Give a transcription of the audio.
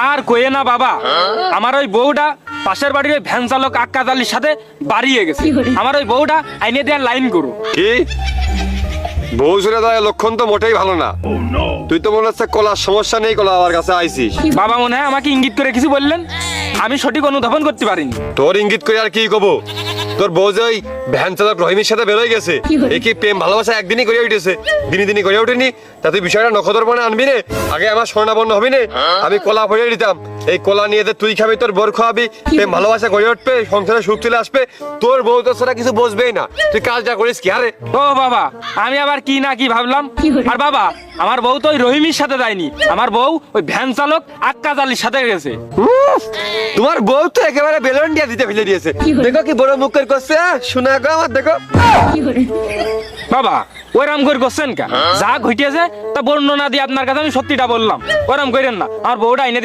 আর কইয়ে না বাবা, আমার ওই বউটা পাশের বাড়ির ওই ভ্যান চালক আক্কাজ আলীর সাথে বাড়িয়ে গেছে। আমার ওই বউটা আইনে দেওয়ার লাইন করো। কি বউ ছেড়ে দেওয়ার লক্ষণ তো মোটেই ভালো না। তুই তো মনে হচ্ছে কলার সমস্যা নেই, কলা আমার কাছে আইছিস। বাবা মনে হয় আমাকে ইঙ্গিত করে কিছু বললেন, আমি সঠিক অনুধাবন করতে পারিনি। তোর ইঙ্গিত করে আর কি কব? তোর বউ যে ওই ভ্যান চালক রহিমের সাথে বেরোয় গেছে, এ কি প্রেম ভালোবাসা একদিনই করে উঠেছে? দিনই দিনই করে উঠেনি। তা তুই বিষয়টা নখদর্পণে আনবি নে, আগে আমার স্বর্ণাপন্ন হবি নে। আমি কলা ভরিয়ে দিতাম, এই কলা নিয়ে তুই খাবি, তোর বোর খাওয়াবি, প্রেম ভালোবাসা গড়ে উঠবে, সংসারে সুখ চলে আসবে। তোর বউ তো সেটা কিছু বুঝবেই না। তুই কাজটা করিস কি আরে? ও বাবা, আমি আবার কি না কি ভাবলাম। আর বাবা, আমার বউ তো ওই রহিমের সাথে যায়নি, আমার বউ ওই ভ্যান চালক আক্কাজ আলীর সাথে গেছে। তোমার বউ তো একেবারে বেলুন দিয়ে দিতে ফেলে দিয়েছে। দেখো কি বড় মুখের করছে, শোনা গো আমার, দেখো। বাবা ওইরাম করে করছেন কেন? যা ঘটিয়েছে তা বর্ণনা দিয়ে আপনার কাছে আমি সত্যিটা বললাম। ওইরাম করেন না, আমার বউটা আইনে